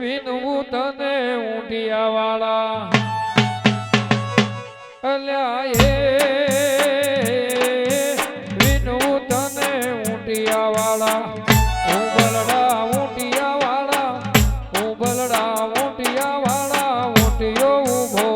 વિનવું તને ઊંડિયા વાળા અલ્યા એ વિનવું તને ઊંડિયા વાળા ઉબલડા ઊંડિયા વાળા ઉબલડા ઊંડિયા વાળા ઊંડિયો ઉભો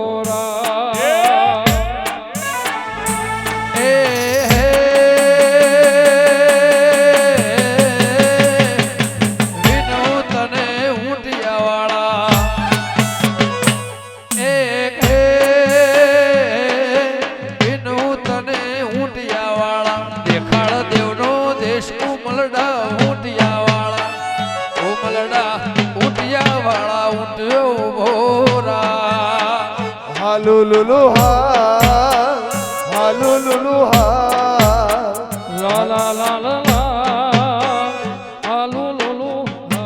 Lulu ha, lulu ha, la la la la la, lulu ha.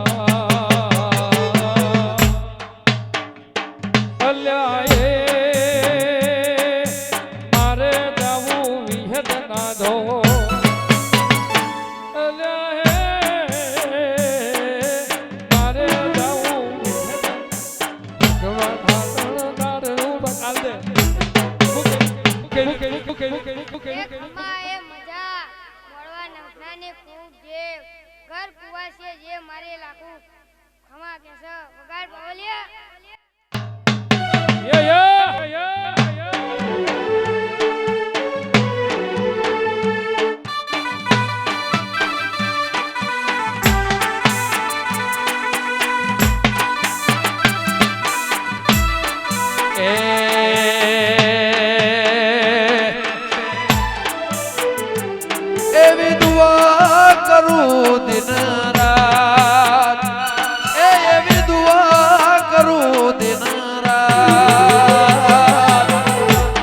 અલ્યા એ મારે જાવું વિહદ ના ધો અલ્યા એ મારે જાવું વિહદ મારે લાખું ખમા કે છે વગાડ બોલ્યા એવી દુઆ કરું દિન રાત એવી દુઆ કરું દિન રાત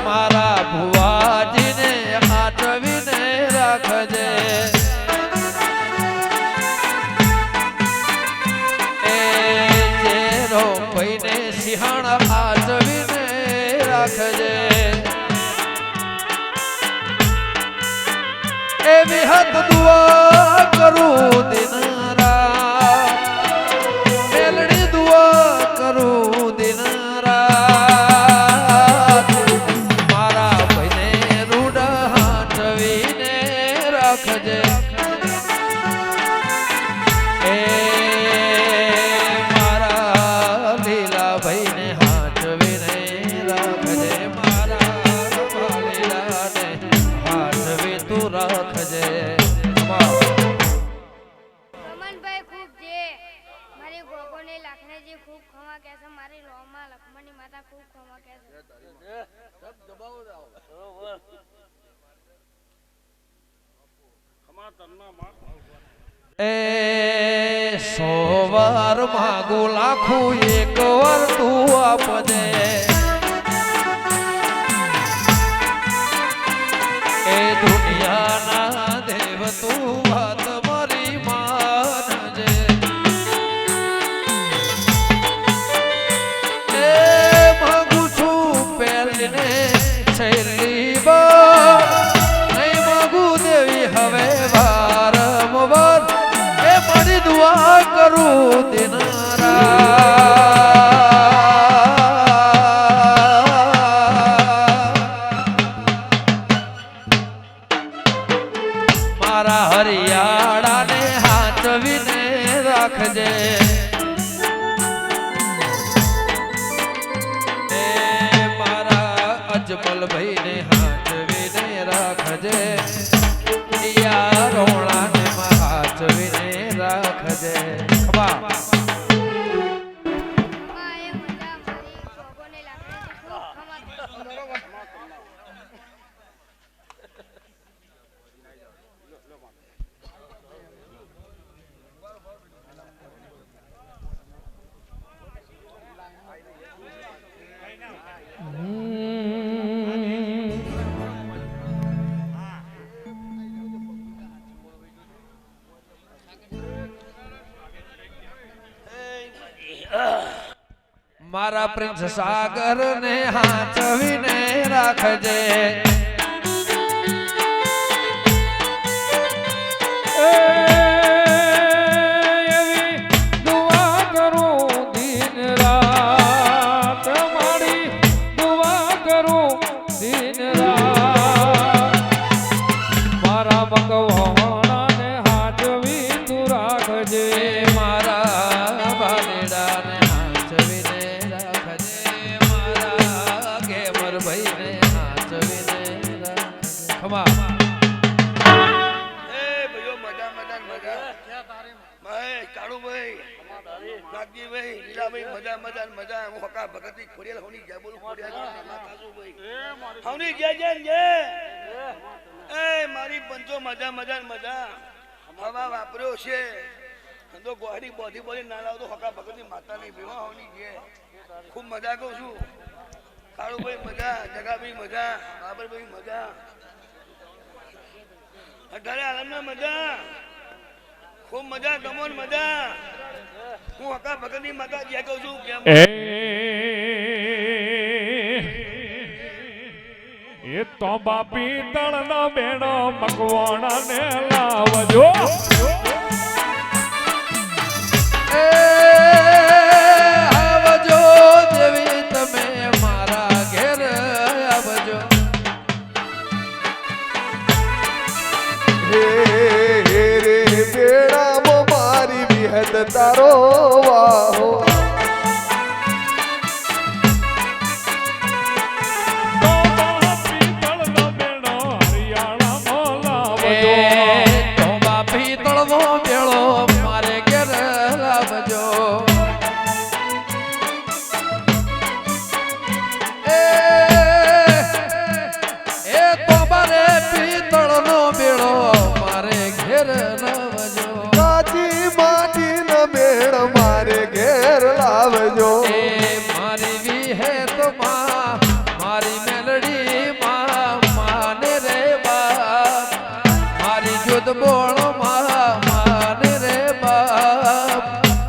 મારા ભુવાજીને આટવીને રાખજે એ જેરો ભાઈને સિંહાણા આટવીને રાખજે એવી હદ દુઆ કરું દિન રાત મેલડી દુઆ કરું દિન રાત મારા ભાઈને રૂડા હાંટવીને રાખજે એ મારા લીલા ભાઈને હાંટવીને રાખજે મારા લીલાને હાંટવી તું રાખજે રમણભાઈ ખૂબ જે મારી ગોગોને લાખનેજી ખૂબ ખમા કહે છે મારી લોમાં લક્ષ્મણની માતા ખૂબ ખમા કહે છે સબ દબાવો જાઓ બરોબર ખમા તન્ના માં એ સોવાર માગુ લાખું એક વાર તું આપજે એ દુનિયાના દેવ તું વાત મારી માનજે એ માગું છું પહેલીને છેલ્લી વાર નહીં માગું દેવી હવે વારંવાર એ મારી દુઆ કરું દિન મારા હરિયાળાને હાથવીને રાખજે એ મારા અજમલભાઈને હાથવીને રાખજે રોણાને હાથવીને રાખજે ખબા ખમા એ મજા મારી ગોગોને લાખનેજી ખૂબ ખમા કહે છે બરોબર મારા પ્રિન્સ સાગર ને હાચવીને રાખજે એવી દુઆ કરું નાગજીભાઈ લીલાભાઈ મજા મજા ને મજા હું હકા ભગતની ખોડિયાલ હોની જય બોલ ખોડિયાલ માતાસુભાઈ હોની જય જય જય એ મારી પંચો મજા મજા ને મજા હવા વાપર્યો છે તો ગોહરી બોધી બોધી ના લાવ તો હકા ભગતની માતાની ભીવા હોની જય ખૂબ મજા કહું છું કાળુભાઈ મજા જગાભાઈ મજા બાબરભાઈ મજા અઢારે આલમના મજા ખૂબ મજા ગમોન મજા હું હકા ભગતની માતા જે કહું છું કેમ એ તો બાપી તળનો બેડો મકવાણા ને લાવજો આવજો દેવી તમે મારા ઘેર આવજો હે રે બેડામાં મારી વિહત તારો વાહો તો બાપી તળનો બેડો હરિયાણામાં લાવજો તો બાપી તળવો બેળો મારે ઘેર લાવજો એ તો મારે પિત્તળનો બેળો મારે ઘેર લાવજો કાચી માટીનો મેળ મારે ઘેર લાવજો એ મારી વિહેતમાં મારી મેલડીમાં માને રે બાપ મારી જુદ બોળમાં માને રે બાપ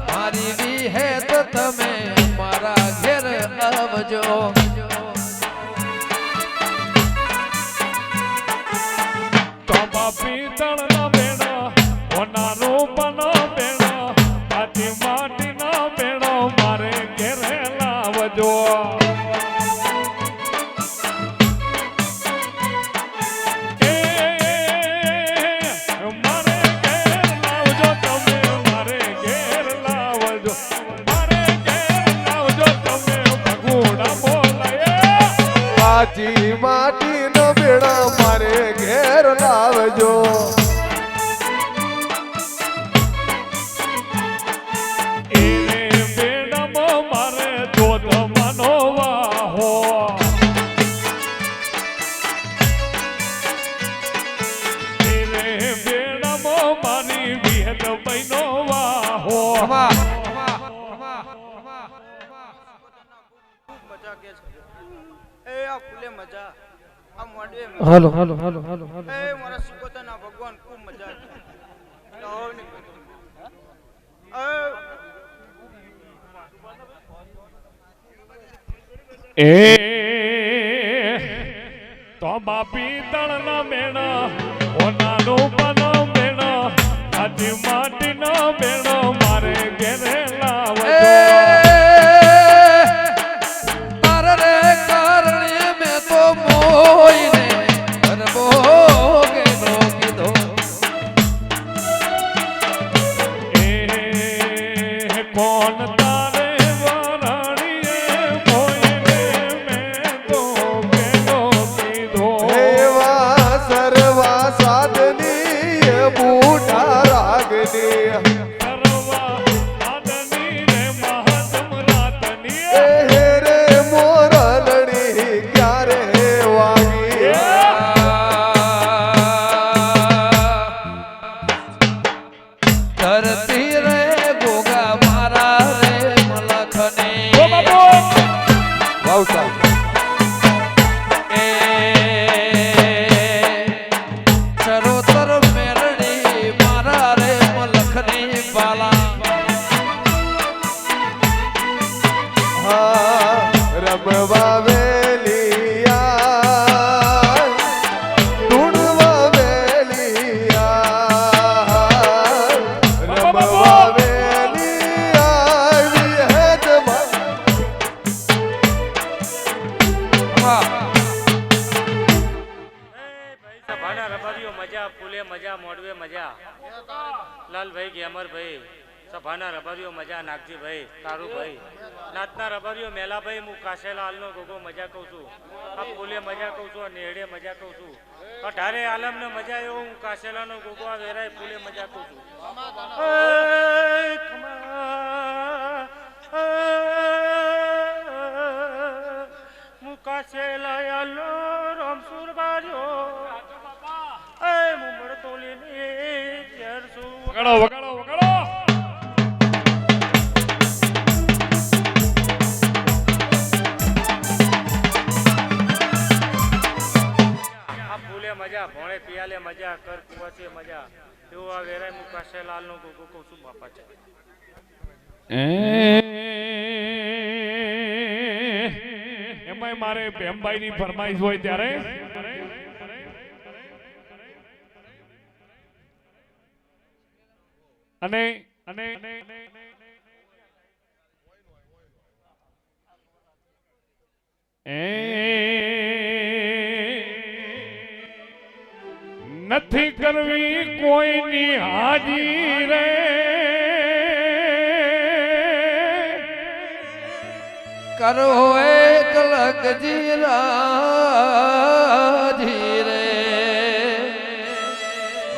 મારી વિહેત તમે મારા ઘેર આવજો તો બાપી તળનો બેડો ઓના રૂપનો બેડો આથી માટીનો બેડો મારે ઘેરે લાવજો એ મારે ઘેર લાવજો તમે મારે ઘેર લાવજો મારે ઘેર લાવજો તમે ભગુડા બોલાય કાચી માટીનો બેડા મારે ઘેર લાવજો એ બેડામાં મારે દોધવાનો વાહો એ બેડામાં મારી વિહત બહેનો વાહો ખમા મજા કે છે એ આ ફૂલે મજા આ મોડવે મજા હાલો હાલો હાલો હાલો હાલો એ મારા સિકોતરના ભગવાન ખૂબ મજા છે લાવો ને એ તો બાપી તળનો બેડો ઓનાનો બનો બેડો આથી માટીનો બેડો મારે ઘેરે લાવજો તારે રે કારણે મેં તો મોઈને ગરબો કેનો કીધો એ કોણ તારે વરાણીએ મોઈને મેં તો કેનો કીધો એવા સર્વા સાધની એ બૂઢા રાગની કરવા આદની રે મહાત્મ રાતની એ રે મોરલડી ક્યારે વાગી ધરતી રે ગોગા મારા રે મલખને ઓ બાપુ વાવતા એ ચરોતર મેલડી મારા રે મલખની બાલા હા રમવા વેલિયા ઢૂંઢવા વેલિયા રમવા વેલિયા વિહેતમાં હા સભાના રબારીઓ મજા ફૂલે મજા મોડવે મજા લાલભાઈ ગેમરભાઈ સભાના રબારીઓ મજા નાગજીભાઈ કારુભાઈ નાતના રબારીઓ મેલાભાઈ હું કાશેલાલનો ગોગો મજા કહું છું આ ફૂલે મજા કહું છું નેહડે મજા કહું છું અઢારે આલમને મજા એવો હું કાશેલાનો ગોગો આ વેરાય ફૂલે મજા કહું છું એ ખમા વગાડો વગાડો વગાડો આ ફૂલે મજા ભોણે પિયાલે મજા કર કુવાચે મજા તેવું આ વેરાય મુકાશે લાલ નું કુકુ કહું છું બાપા છે એમાંય મારે ભેમભાઈ ની ફરમાઈશ હોય ત્યારે અને અને નથી કરવી કોઈની હાજી રે કરો એક લગજી રાજી રે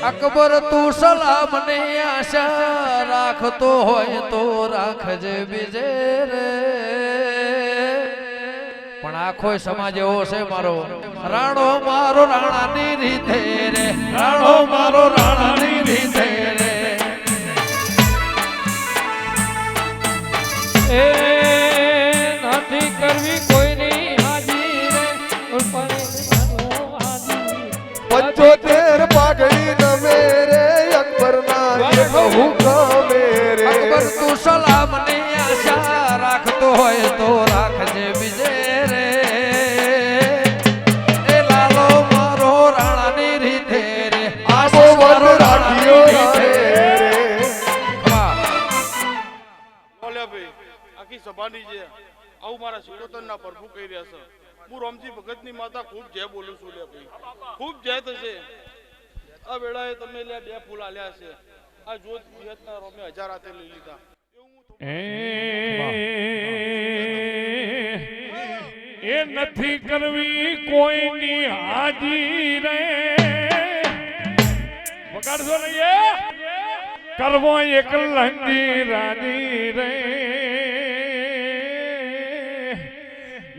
અકબર તું સલામ ને આશા રાખતો હોય તો રાખજે બીજે રે પણ આખો સમાજ એવો છે મારો રાણો મારો રાણાની રીતે રે રાણો મારો રાણાની રીતે રે એ નથી કરવી કોઈની હાજી રે પંચોતેર પાઘડી નમે રે અકબર ના એક હુકમે રે અકબર તું સલામ ને આશા રાખતો હોય તો રાખજે બીજે રે એ લાલો મારો રાણાની રીતે રે આબો વન રાખ્યો રે વાહ બોલે ભાઈ આખી સભાની છે આવું મારા શિરોતરના પ્રભુ કહી રહ્યા છે હું રામજી ભગતની માતા ખૂબ જય બોલું છું લે ભાઈ ખૂબ જય થશે આ વેળાએ તમે લે બે ફૂલ આલ્યા છે આ જોત વિહતના રોમે 1000 હાથે લઈ લીધા એ નથી કરવી કોઈની હાજી રે વગાડશો નહીં કરવો એક લંગી રાજી રે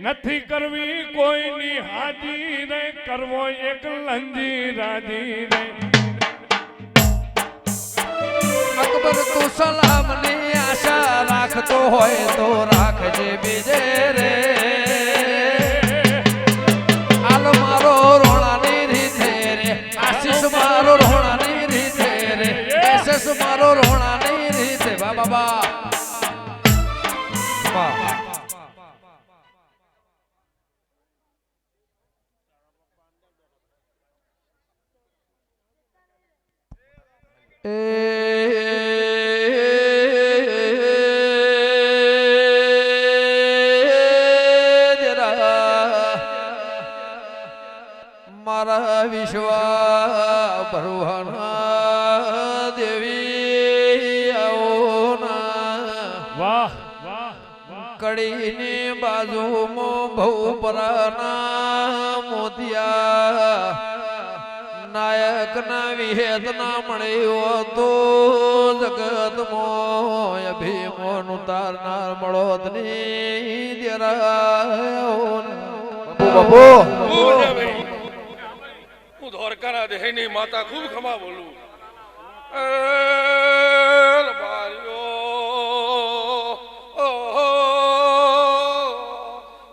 નથી કરવી કોઈની હાજી રે કરવો એક લંજી રાજી રે અકબર તું સલામ ને આશા રાખતો હોય તો રાખજે બીજે રે આલ મારો રોણાની રીતે રે આશીષ મારો રોણાની રીતે રે એસએસ મારો રોણાની રીતે વાહ બાબા વાહ મારા વિશ્વા ભરવાના દેવી આવો ના વાહ વાહ વાહ કડીની બાજુમાં ભૌપરાના મોતિયા નાયકના વિહેદના મળ્યો તો જગતમાં અભિમોનું તારનાર મળોતની દેરાયો બાપુ હું ધોરકાના દેહની માતા ખૂબ ખમા બોલું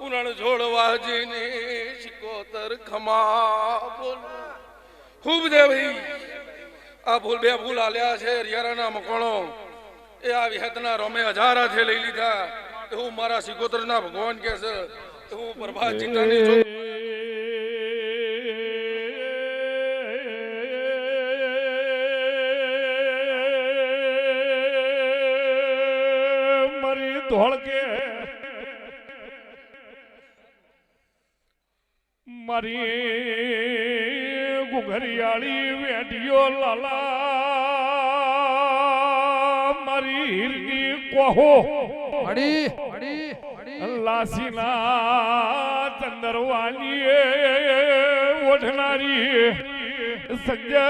ઉનાળ જોડવાજીની શિકોતર ખમા બોલું ખૂબ દે ભાઈ આ ફૂલ બે ફૂલ આલ્યા છે રિયારાના મકોણો એ આ વિહતના રોમે 1000 હાથે લઈ લીધા હું મારા શિકોતરના ભગવાન કે છે હું પ્રભાત ચિત્તાની જો મારી ધોળકે મારી ઘરિયાળી વેડિયો લાલા મારી હીરની કોહો અડી લાસીના ચંદરવાની ઓઢનારી સંજય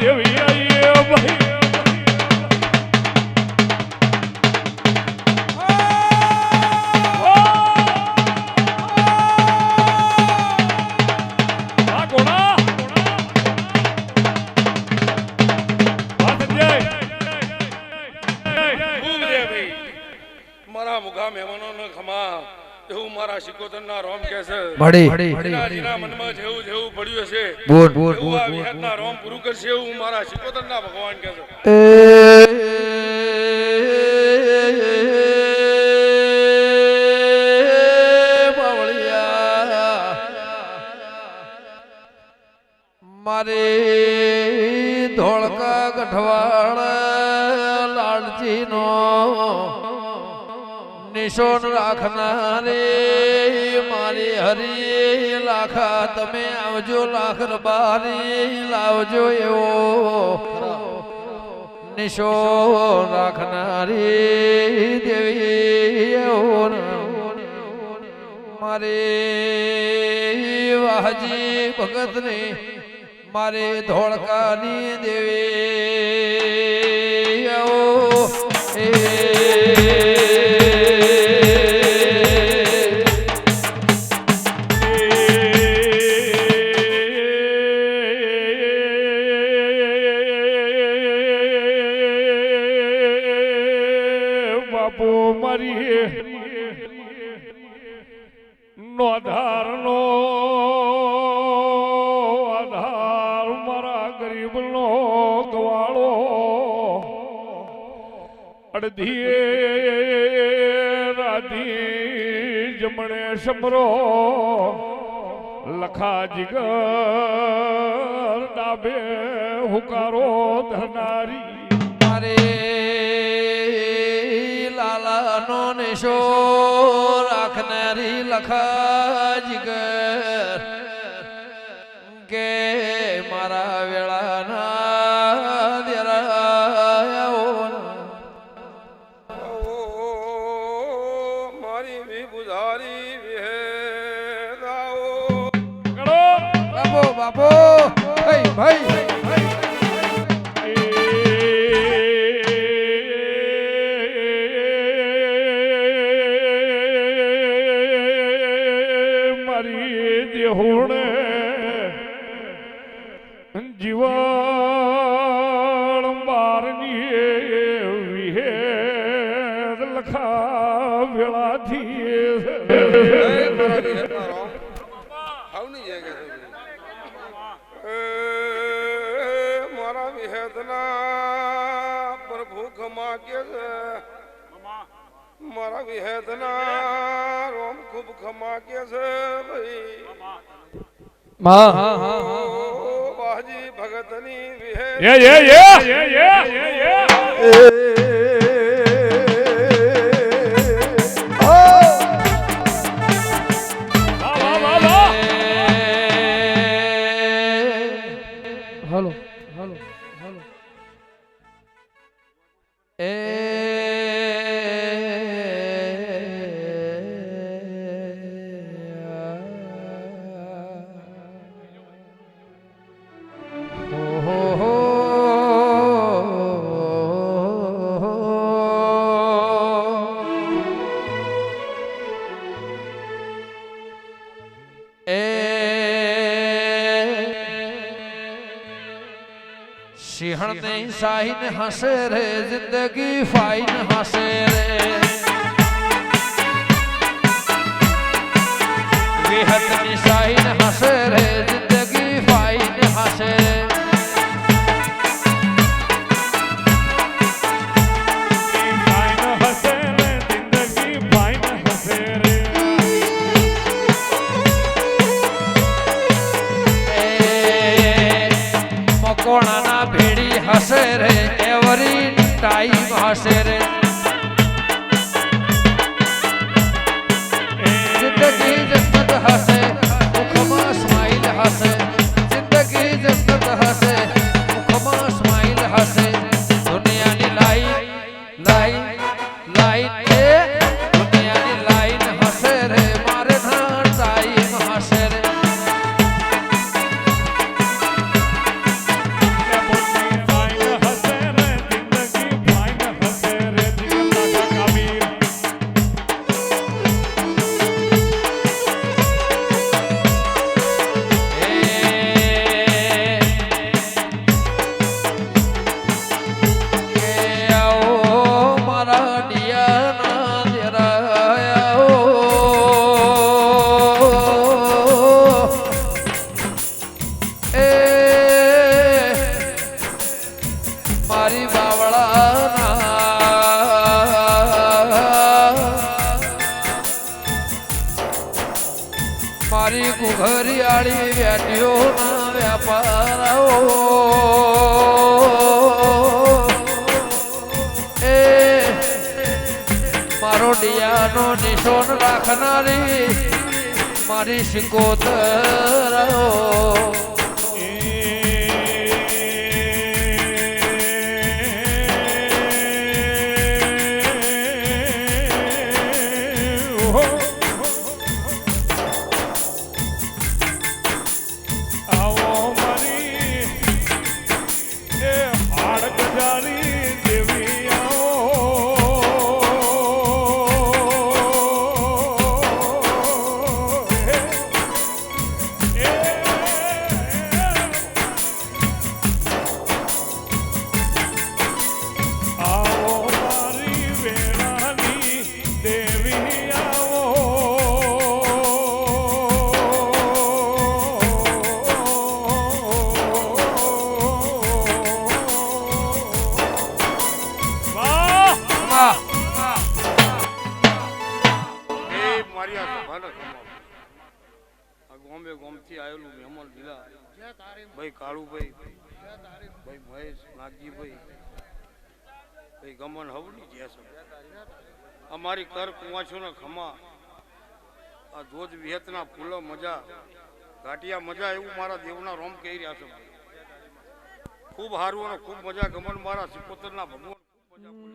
દેવી આઈએ ભાઈ મારા મુખા મહેમાનોને ખમા એવું મારા શિકોતરના રોમ કહે છે મળી જેના મનમાં જેવું જેવું પડ્યું હશે બોલ બોલ એવું આ વિહતના રોમ પૂરું કરશે એવું મારા શિકોતરના ભગવાન કહે છે મારે ધોળકા ગઠવાડ લાલજી નો નિશોન રાખનારે મારી હરી લાખા તમે આવજો લાખ રબારી લાવજો એવો નિશોન રાખનારી દેવી એવો મારે વાહજી ભગતની મારે ધોળકાની દેવી આવો એ બાપુ મારી નો આધારનો આધાર મારા ગરીબનો ગવાળો અડધીએ રાધી જમણે સમરો લખા જીગર ડાબે હુકારો ધરનારી મારે લાલાનો નિશો રાખનારી લખા જીગર કે મારા વેળાના દેરાયાઓ મારી વિભુધારી વિહેરાઓ બાપો બાપો ભાઈ મારી દેહુણે જીવન બારની વિહેદ લખા વેળાથી મારા વિહેદના પ્રભુ ખમા કે છે મારા વિહેદના રોમ ખૂબ ખમા કે છે ભાઈ બાજી ભગતની વિહેદ હલો હલો હલો સિંહણ ને સાહીન હસે રે જિંદગી ફાઈન હસે રે વિહત ની સાહીન હસે રે જિંદગી ફાઈન હસે રે કોણાના ભેડી હસે રે એવરી ટાઈમ હસે રે જિંદગી જન્નત હસે મુખમાં સ્માઈલ હસે જિંદગી જન્નત હસે મુખમાં સ્માઈલ હસે દુનિયાની લાઈન એ દુનિયાની લાઈન હસે રે મારે ના ટાઈમ હસે રે ફાઈન હસે રે જિંદગી ફાઈન હસે રે મારી ઘુઘરિયાળી વેટીઓના વેપારો એ મારો ડિયાનો નિશોન રાખનારી મારી સિકોતર ભાઈ કાળુભાઈ ભાઈ મહેશ નાગજીભાઈ ભાઈ ગમન હવડી જેસમ અમારી કર કુવાછો ને ખમા આ ધોજ વિહતના ફૂલો મજા ઘાટિયા મજા એવું મારા દેવના રોમ કહી રહ્યા છે ખૂબ સારું અને ખૂબ મજા ગમન મારા સિકોતરના ભગવાન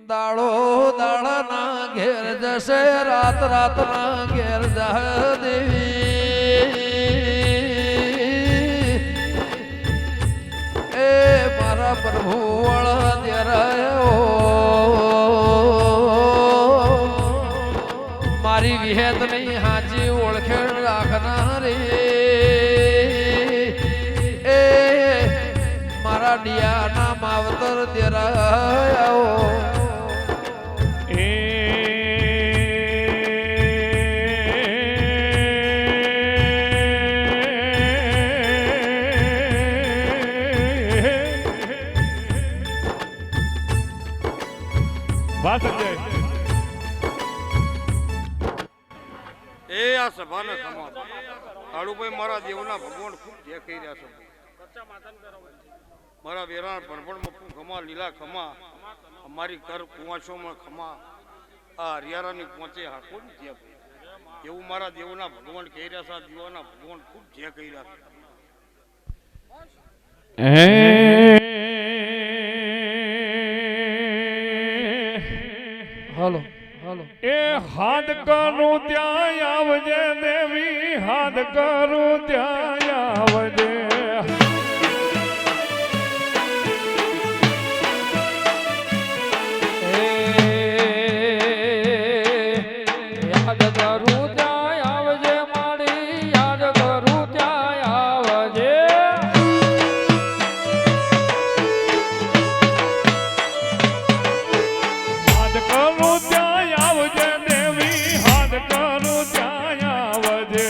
દાડો દાડાના ઘેર જશે રાત રાતના ઘેર જહ દેવી એ મારા પ્રભુ વળ દેરાયો મારી વિહેત નહીં હાજી ઓળખેણ રાખનારી એ મારા ડિયાના માવતર દેરાયો એ આ સભાને ખમા કાળુભાઈ મારા દેવના ભગવાન ખૂબ જે કહી રહ્યા છે મારા વેરાણ ભણભણ મપું ખમા લીલા ખમા અમારી ઘર કુવાછોમાં ખમા આ હરિયારાની પહોંચે હાકો જે એવું મારા દેવના ભગવાન કહી રહ્યા છે દીવાના ભગવાન ખૂબ જે કહી રહ્યા છે હાલો હાલો એ હાથ કરું ત્યાં આવજે દેવી હાથ કરું ત્યાં આવજે યાદ કરું ત્યાં આવજે મારી યાદ કરું ત્યાં આવજે હાથ કરું ત્યાં આવજે દેવી હાથ કરું ત્યાં આવજે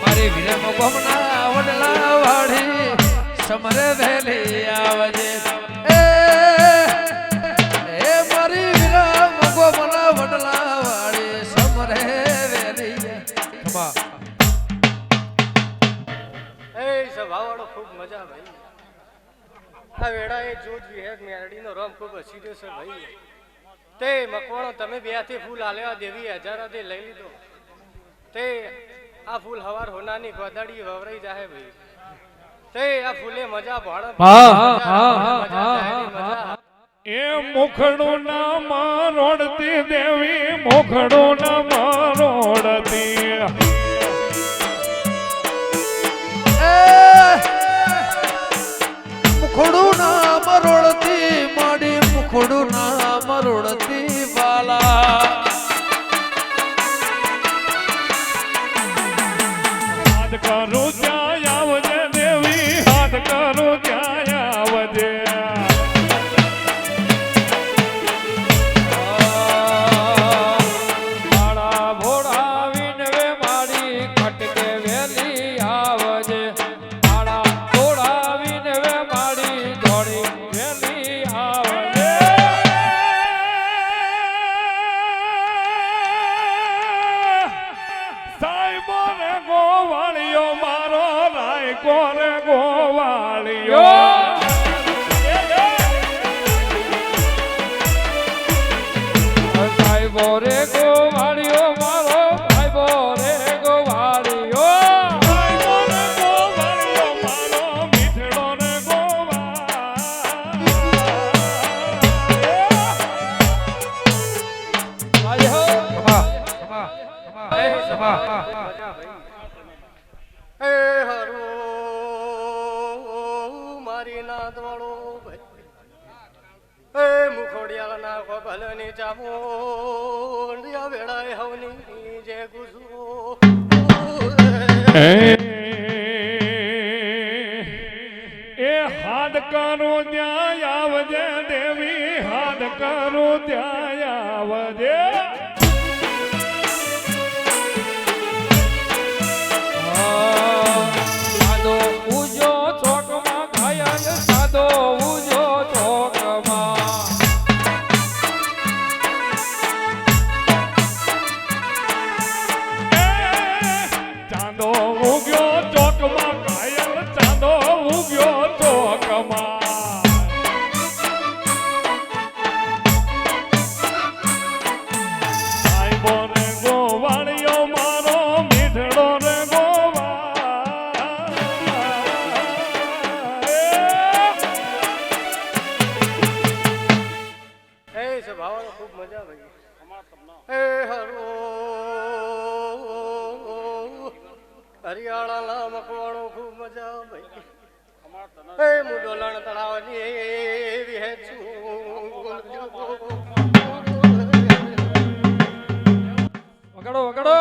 મારી વિરમ ગમના વડલા વાળી સમરે વેલી આવજે એ મારી વિરમ ગમના વડલા વાળી સમરે વેલી ખમા એ સભાવાળો ખૂબ મજા ભાઈ આ વેળા એ જોજ વિહેત મેરડીનો રમ ખૂબ હસીડ્યો છે ભાઈ તે મકવાણો તમે બે હાથે ફૂલ આલ્યા દેવી હજારાથી લઈ લીધો તે આ ફૂલ હવાર હોનાની ગોદાડી વવરાઈ જાહે ભાઈ તે આ ફૂલે મજા ભાળ એ મુખડું ના મારોડતી દેવી મુખડું ના મારોડતી મુખડું ના મરોડતી માડી મુખડું ના મરોડતી વાલા હાથ કરું ત્યાં આવજે દેવી હાથ કરું ત્યાં આવજે મારા ભોળા વિનવે મારી ખટકે વેલી આવજે મારા ભોળા વિનવે મારી ધોળી વેલી આવજે ભાઈબો રે ગોવાળિયો મારો ભાઈબો રે ગોવાળિયો ભાઈબો રે ગોવાળિયો મારો મીઠડો રે એ હરો મારી નાદ વાળો ભાઈ એ મુખોડિયાળ ના ભલની જામો વેળાએ હવની જે ગુજરો એ હાથ કરો ત્યાં આવજે દેવી હાથ કરો ત્યાં આવજે સાદો ઉજો ચોકમાં ઘાયલ સાદો ઉજો ચોકમાં ચાંદો ઉગ્યો ચોકમાં ઘાયલ ચાંદો ઉગ્યો ચોકમાં ભાઈબો રે ગોવાળિયો મારો મીઠડો રે એ સ્વભાવનો ખૂબ મજા ભાઈ એ હરો હરિયાળા મકવાણો ખૂબ મજા ભાઈ એ મુડોલણ તળાવની એવી હે વગાડો વગાડો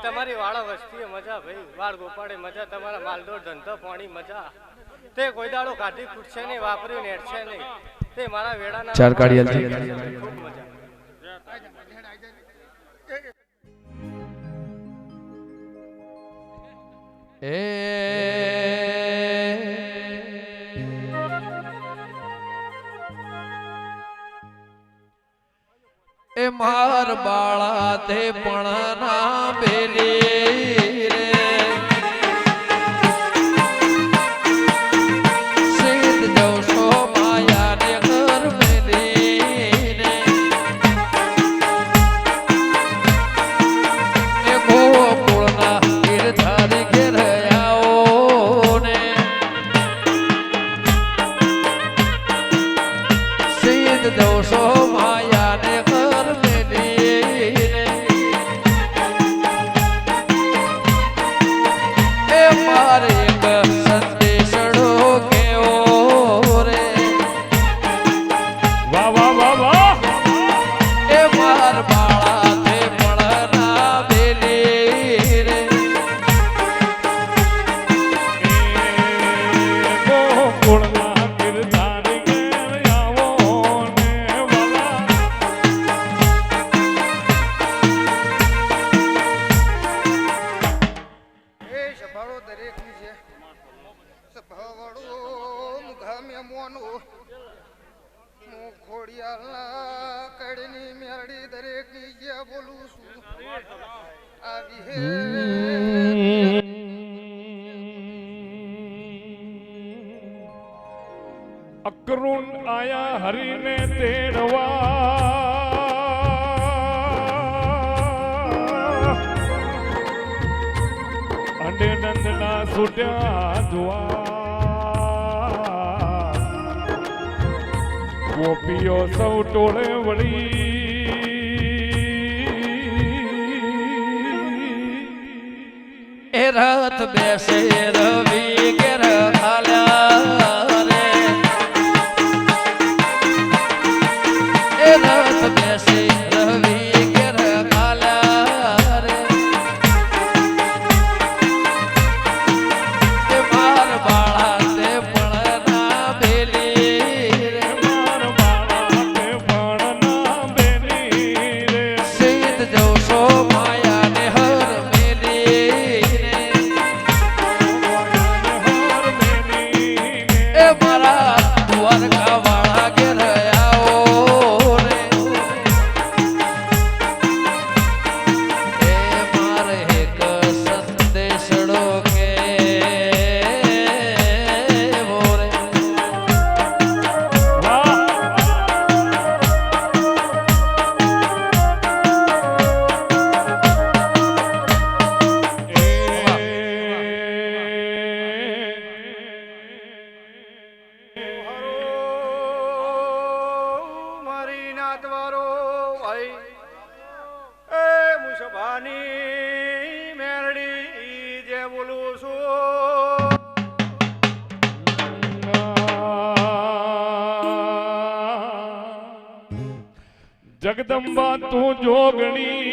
તમારી વાળા વસ્તીએ મજા ભાઈ વાળ ગોપાડે મજા તમારા માલદોર ધંધો પાણી મજા તે કોઈ દાડો કાઢી ફૂટશે નહીં વાપરી નેડશે નહીં તે મારા વેડાના ચાર કાઢી ખૂબ મજા એ માર બાળા તે પણ ના બેલી રે સીધ જવશો માયા ને ઘર મેલી ને એ ગોકુળના ગીરધારી ઘેર આવો ને સીધ જવશો માયા ને અકરુણ આયા હરીને તેડવા અંડે નંદના છૂટ્યા જોવા ગોપીઓ સૌ ટોળે વળી એ રથ બેસે રવિ ઘેર હાલ્યા રે એ રથ બેસે રવિ ઘેર હાલ્યા રે એ માર બાળા તે પણ ના બેલી રે માર બાળા તે પણ ના બેની રે સીત જોશો માયા ને હર એ મારા દ્વારકા વાળા ઘેર આવો રે એ મારે એક સંદેશડો કે રે મારી નાતવારો ભાઈ એ મુસભાની મેરડી જે બોલું છું જગદંબા તું જોગણી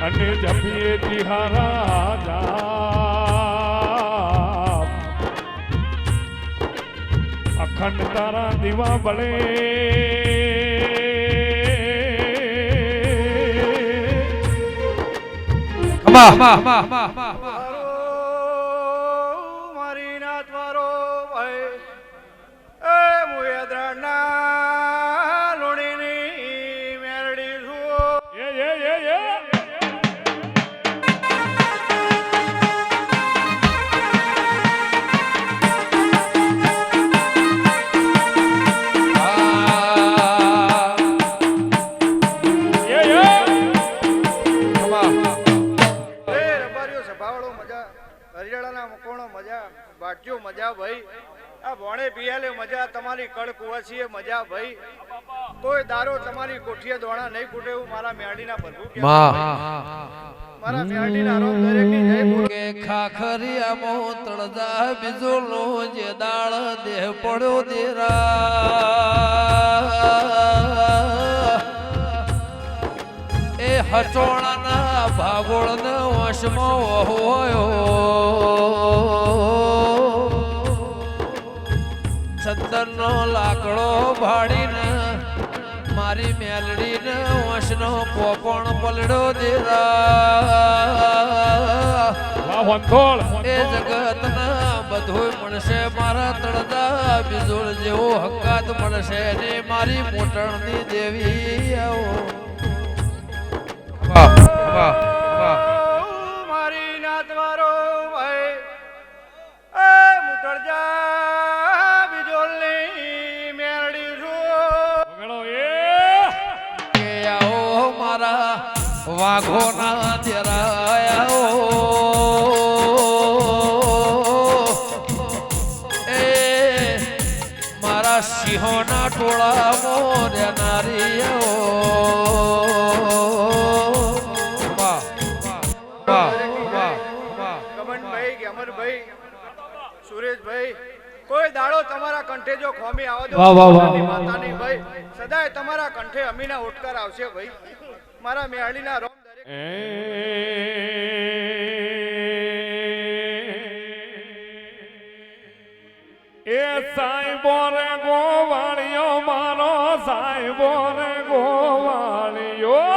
અને જપીએ તિહારા જાપ અખંડ તારા દીવા બળે મારી નાતવારો ભાઈ એ મુયદ્રાના લોણીની મેરડી છું એ હરિયાળાના મકોણો મજા વાટ્યો મજા ભાઈ આ ભોણે પિયાલે મજા તમારી કડ કુવાસીએ મજા ભાઈ કોઈ દારો તમારી કોઠીએ દોણા નહીં ફૂટે એવું મારા મેરડીના પ્રભુ કે મારા મેરડીના રોમ દરેકની જય બોલ કે ખાખરિયા મો તળદા બીજોલો જે દાળ દેહ પડ્યો દેરા એ હચોણાના ભાગોળને વશમાં હોયો ચંદનનો લાકડો ભાડીને મારી મેલડીને વશનો પોપણ પલડ્યો દેરા એ જગતના બધું મળશે મારા તળદા બીજોળ જેવો હકાત મળશે ને મારી મોટણની દેવી આવો મારી નાતવારો ભાઈ એ મુતળજા બીજોલની મેરડી છું કે આવો મારા વાઘોના દેરાયા એ મારા સિંહોના ટોળા મોર્યા ગમનભાઈ કે અમરભાઈ સુરેશભાઈ કોઈ દાડો તમારા કંઠે જો ખોમી આવે તો માતાની ભાઈ સદાય તમારા કંઠે અમીના ઉઠકાર આવશે ભાઈ મારા મેહાડીના રોમ દરેક એ સાહેબો રે ગોવાળિયો મારો સાહેબો રે ગોવાળિયો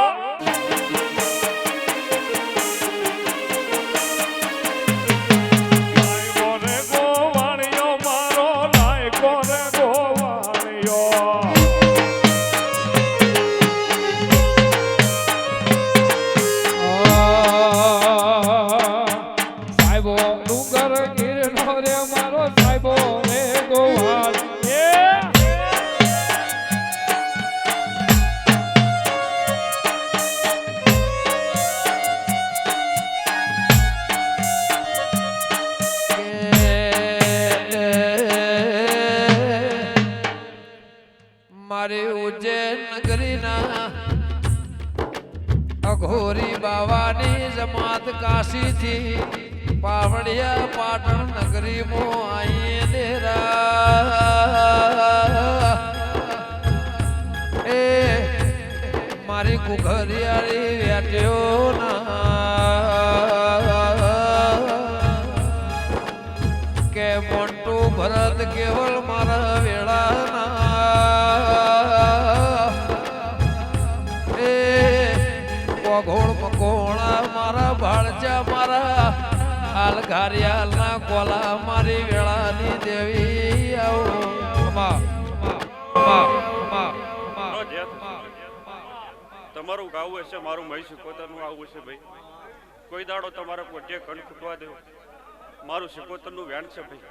બાબાની જમાત કાશીથી પાવડિયા પાટણ નગરીમાં આઈ ડેરા એ મારી કુઘરિયાળી વેટ્યો ના કે મોટું ભરત કેવલ મારા વેળાના એ કોઘોળ મકોણા મારા ભાળજા મારા હાલ ઘારિયાલના કોલા મારી વેળાની દેવી આવો તમારું ગાવું હશે મારું મહી સિકોતરનું આવું હશે ભાઈ કોઈ દાડો તમારે પોતે કણ ખૂટવા દેવો મારું સિકોતરનું વેણ છે ભાઈ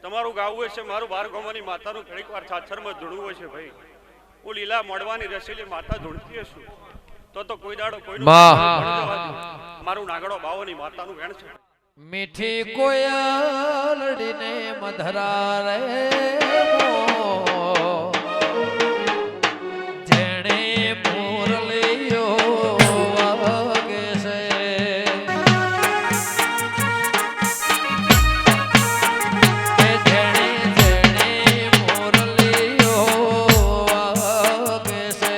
તમારું ગાવું હશે મારું બાર ગોમાની માતાનું ઘણીક વાર છાછરમાં ધૂણવું હશે ભાઈ હું લીલા મોડવાની રસીલી માતા ધૂણતી હશું તો કોઈ દાડો કોઈ મારું નાગડો બાવોની માતાનું વેણ છે મીઠી કોયલડીને મધરા રે જેણે મુરલીઓ વાગે છે જેણે જેણે મુરલીઓ વાગે છે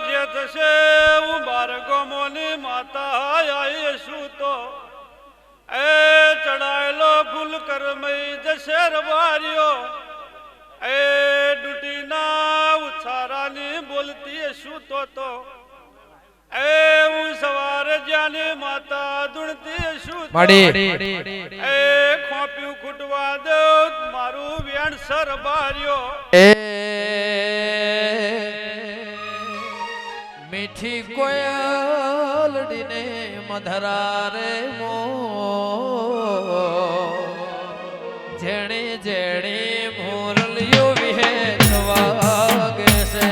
જે થશે હું બાર ગોમોની માતા આવીશું તો એ ચડાયેલો ફૂલ કરમઈ જશે રવાર્યો એ ડૂટીના ઉછારાની બોલતી શું તો એ હું સવારે જ્યાંની માતા ધૂણતી શું એ ખોપ્યું ખૂટવા દો મારું વેણ સર બાર્યો મીઠી કોયલડીને મધરા રે મો જેણે જેણે મુરલીઓ વિહેત વાગે છે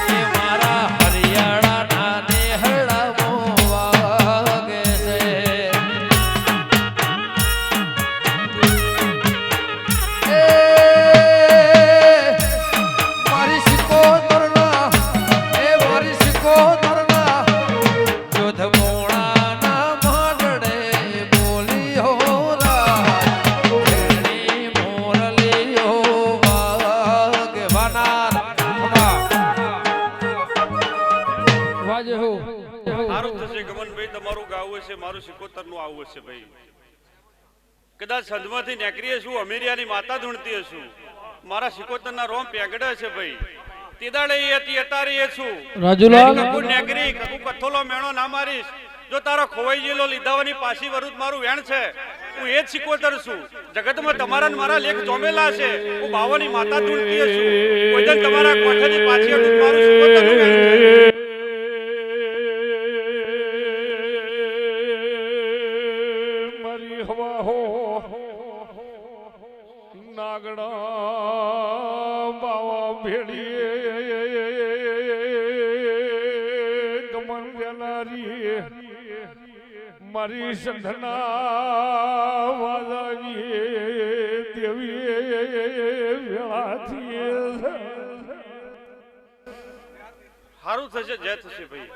એ મારા હરિયાળાના નેહડામાં વાગે છે સારું થશે ગમનભાઈ તમારું ગાવું હશે મારું સિકોતરનું આવું હશે ભાઈ કદાચ સંધમાંથી નેકરી હશું અમેરિયાની માતા ધૂણતી હશું મારા સિકોતરના રોમ પેગડે છે ભાઈ તેદાડે એ હતી અતારે એ છું રાજુલાલ કકુ નેકરી કકુ કથોલો મેણો ના મારીશ જો તારો ખોવાઈ ગયેલો લીધાવાની પાછી વરુદ મારું વેણ છે હું એ જ સિકોતર છું જગતમાં તમારા ને મારા લેખ જોમેલા છે હું બાવોની માતા ધૂણતી હશું કોઈ દિન તમારા કોઠાની પાછી અડું મારું સિકોતરનું વેણ છે નાગડા બાવા ભેડીએ ગમન જનારી મારી સંધના વાદાની દેવી વેળાથી સારું થશે જે થશે ભાઈ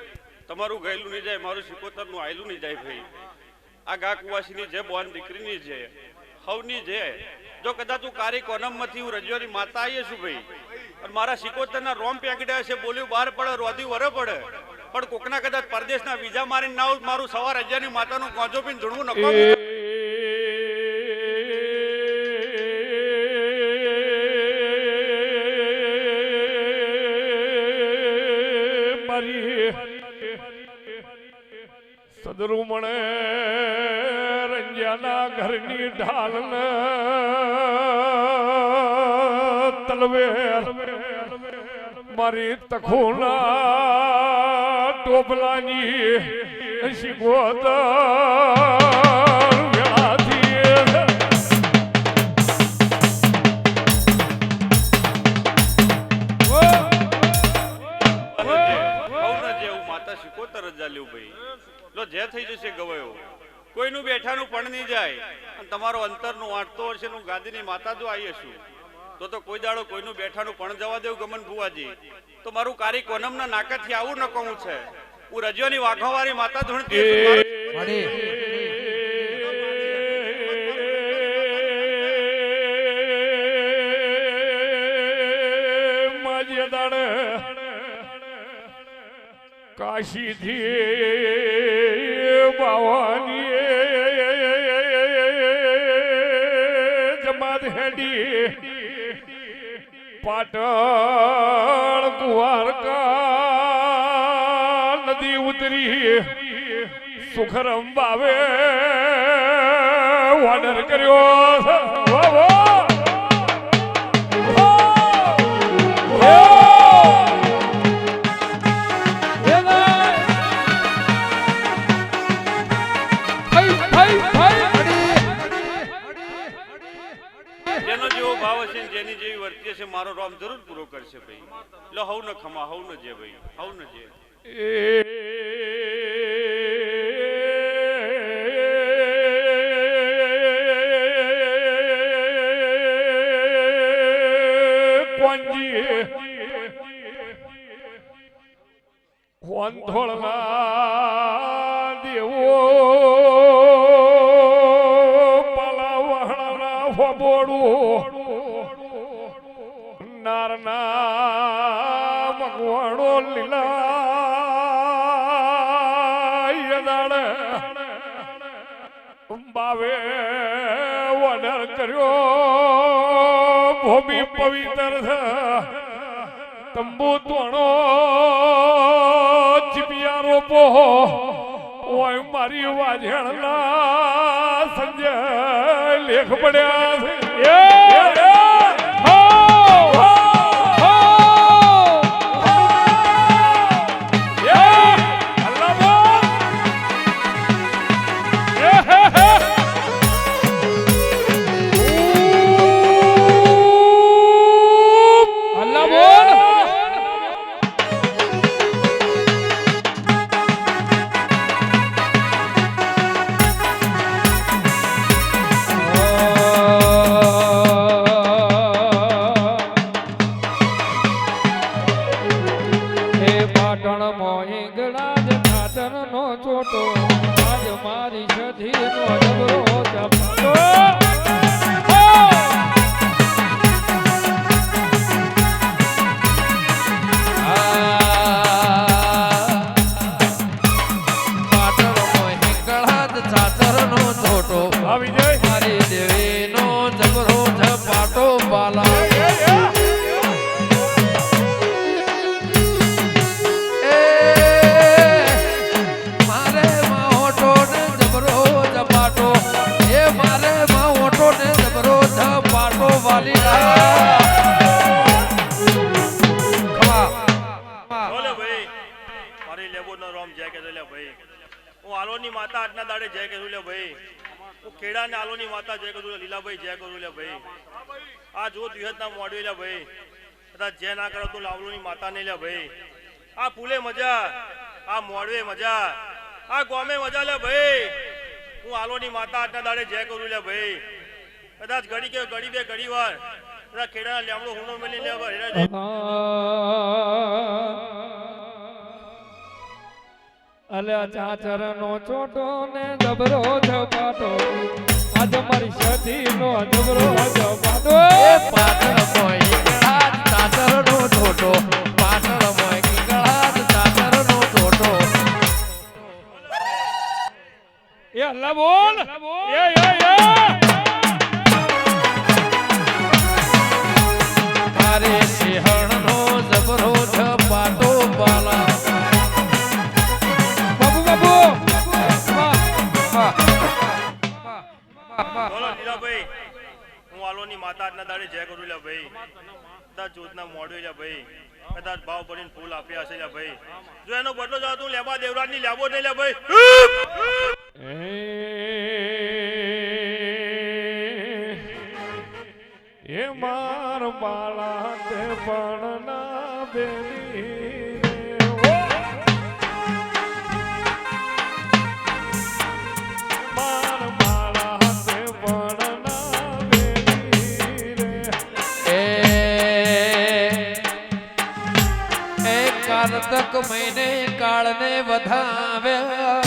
તમારું ગયેલું નહીં જાય મારું સિકોતરનું આયલું નહીં જાય ભાઈ આ ગા કુવાસીની જે બોન દીકરીની છે હવની છે જો કદાચ હું કારી કોનમમાંથી હું રજવારી માતા આવીએ છું ભાઈ અને મારા સિકોતરના રોમ પેગડ્યા છે બોલ્યું બહાર પડે રોધી વરે પડે પણ કોકના કદાચ પરદેશના બીજા મારીને ના આવું મારું સવાર હજારની માતાનું કોંજો પીને ધૂણવું નકો સદરુમણે રંજાના ઘરની ઢાલ ને તલવેર મારી તખોના ટોપલાની શિકોતર વેળાથી સિકોતર જ લેવું ભાઈ લો જે થઈ જશે ગવાયો કોઈનું બેઠાનું પણ નહીં જાય અને તમારો અંતરનું વાંટતો હશે હું ગાદીની માતા જો આવી છું તો કોઈ દાડો કોઈનું બેઠાનું પણ જવા દેવું ગમન ભુવાજી તો મારું કારી કોનમના નાકાથી આવું ન કહું છે હું રજિયોની વાઘોવાળી માતા ધૂણતી કાશી થી બાવાની જમાત હેડી પાટણ કુવારકા નદી ઉતરી સુખરમ બાવે ઓર્ડર કર્યો વાહ વાહ જેનો જેવો ભાવ હશે જેની જેવી વર્તી હશે મારો રામ જરૂર પૂરો કરશે ભાઈ લો હવ ન ખમા હવ ન જે ભાઈ હવ ન જે વંધોળના દેવો પાલાવહળના ફબોડું નારના મગવાણો લીલા યદાડ બાવે ઓર્ડર કર્યો ભૂમિ પવિત્ર તંબુ તોણો ચિપિયારો પોહો ઓય મારી વાજણના સંજય લેખ પડ્યા છે જે ના કરો તું લાવલોની માતા ને લે ભાઈ આ ફૂલે મજા આ મોડવે મજા આ ગોમે મજા લે ભાઈ હું આલોની માતા આજના દાડે જય કરું લે ભાઈ કદાચ ઘડી કે ઘડી બે ઘડી વાર કદાચ ખેડા લેમડો હુનો મેલી લે અલ્યા ચાચર નો ચોટો ને જબરો ઝપાટો આજ મારી સતી નો જબરો ઝપાટો એ પાટણ મોય ચાચર નો ચોટો પાટણ મોય કિંગળા ચાચર નો ચોટો એ અલ્લાહ બોલ એ મારે સિંહણ નો જબરો ઝપાટો બાલા બોલો લીલાભાઈ હું આલોની માતા આજના દાડે જય કરું લે ભાઈ કદાચ જોતના મોડવે લે ભાઈ કદાચ ભાવ ભરીને ફૂલ આપ્યા હશે લે ભાઈ જો એનો બદલો જાવ તું લેબા દેવરાજ ની લેબો નહીં લે ભાઈ એ માર બાળા તે પણ ના બેની માર બાળા તે પણ ના બેની રે કારતક મહિને કાળને વધાવ્યા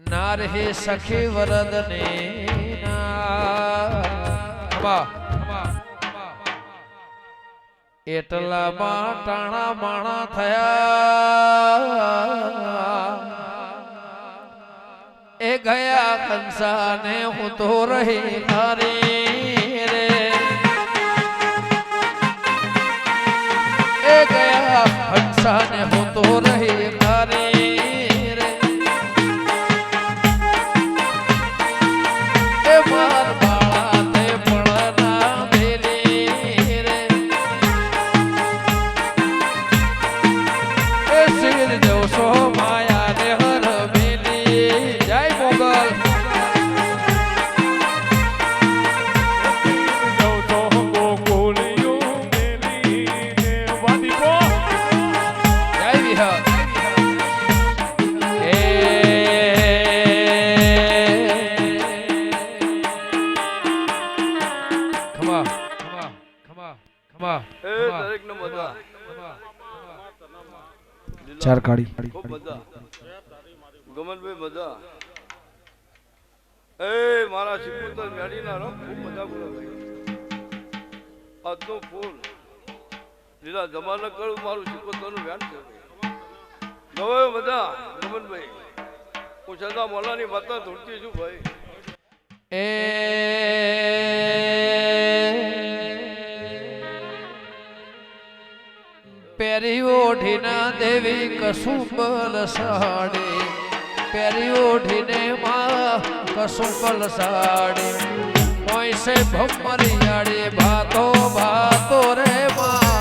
નાર હે સખી વરદને એટલામાં ટાણા માણા થયા એ ગયા કંસાને હું તો રહી હારી રે એ ગયા કંસાને હું તો રહી હારી રે એ માર બાળા તે પણ ના ભેલી રે એ શિર જોશો માયા ને હર ભેલી જય મોગલ જય વિહર ચાર કાઢી ખૂબ મજા ગમનભાઈ મજા એ મારા શિકોતર મેડીના રમ ખૂબ મજા બોલે ભાઈ આજનું ફૂલ લીલા જમાના કરું મારું શિકોતરનું વ્યાન છે ભાઈ મજા ગમનભાઈ હું સદા મોલાની માતા ધૂળતી છું ભાઈ પેરી ઓઢીના દેવી કસુંબલ સાડી પેરી ઓઢીને માં કસુંબલ સાડી મોઈસે ભમરિયાળી ભાતો ભાતો રે માં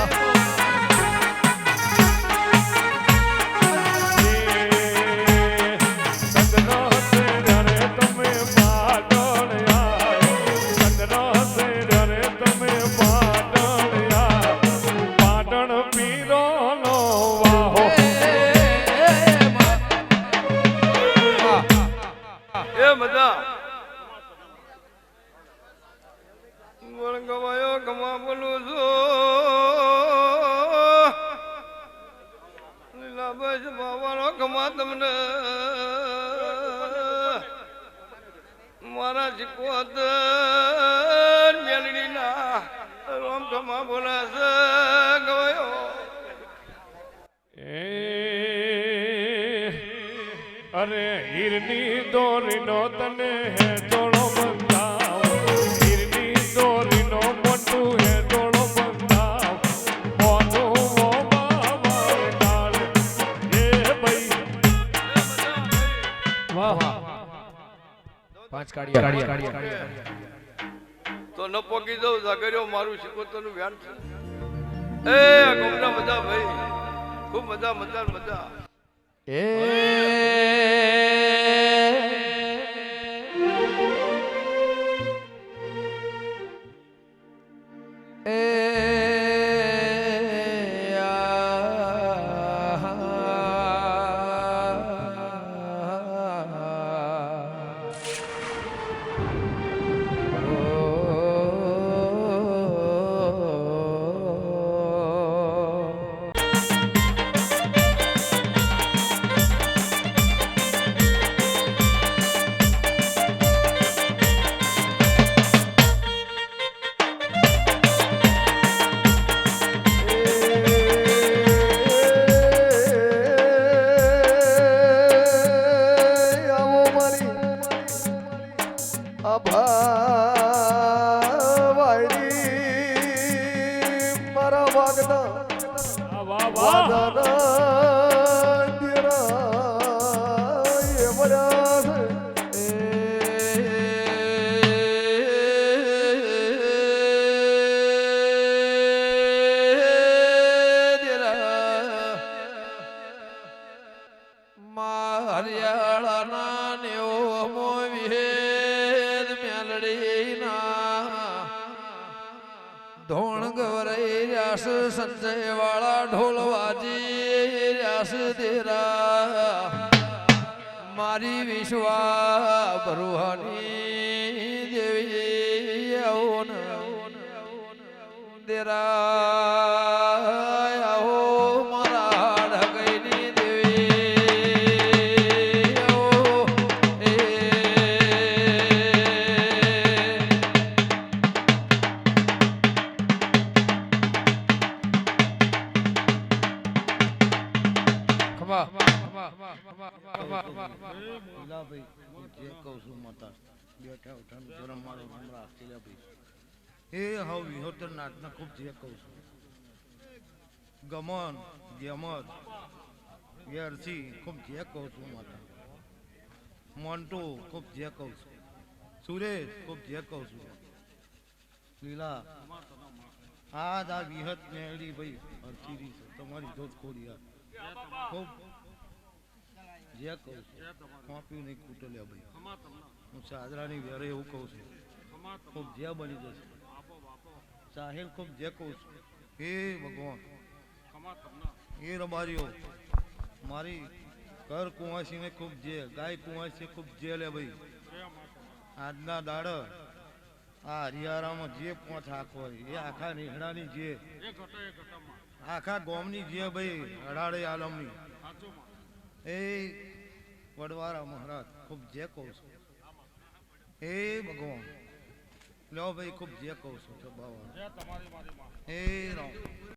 ગવાયો ગમા બોલું છું લીલા બસ બાવાનો ગમા તમને મારા શિકોતર મેલડીના રોમ ગમા બોલાશે ગવાયો અરે હીરની દોરીનો તને હે જોડો બંધાવ હીરની દોરીનો મોટું હે જોડો બંધાવ મોનું વો બાવા ડાળ એ ભાઈ વાહ પાંચ કાઢી તો ન પોકી દઉં જાગર્યો મારું શિકોતરનું વ્યાન છે એ ગમના મજા ભાઈ ખૂબ મજા મજા મજા હરિયાળાના નેવો મો વિહેદ મેલડીના ધોણ ગવરાઈ રાસ સંજય વાળા ઢોલ વાજી રાસ દેરા મારી વિશ્વા બરુહાની દેવી આવો દેરા કહું છું માતા બેઠા ઉઠાનું ધર્મ મારો હમણાં આપતી લે ભાઈ એ હવે વિહોતર નાથને ખૂબ જે કહું છું ગમન જેમત વેરસી ખૂબ જે કહું છું માતા મોન્ટુ ખૂબ જે કહું છું સુરેશ ખૂબ જે કહું છું લીલા આજ આ વિહત મેળી ભાઈ હરતી છે તમારી જોત ખોડી આ ખૂબ જે કહું છું કોપ્યું નહીં ખૂટો લે ભાઈ હું સાદરાની વેરે એવું કહું છું ખૂબ જે બની જશે સાહેલ ખૂબ જે કહું છું હે ભગવાન એ રબારીઓ મારી ઘર કુંવાસીને ખૂબ જે ગાય કુંવાસી ખૂબ જે લે ભાઈ આજના દાડ આ હરિયારામાં જે પોચ આંખ હોય એ આખા નીહડાની જે આખા ગોમની જે ભાઈ અઢાડે આલમની એ વડવારા મહારાજ ખૂબ જે કહું છું હે ભગવાન લો ભાઈ ખૂબ જે કહું છું હે રામ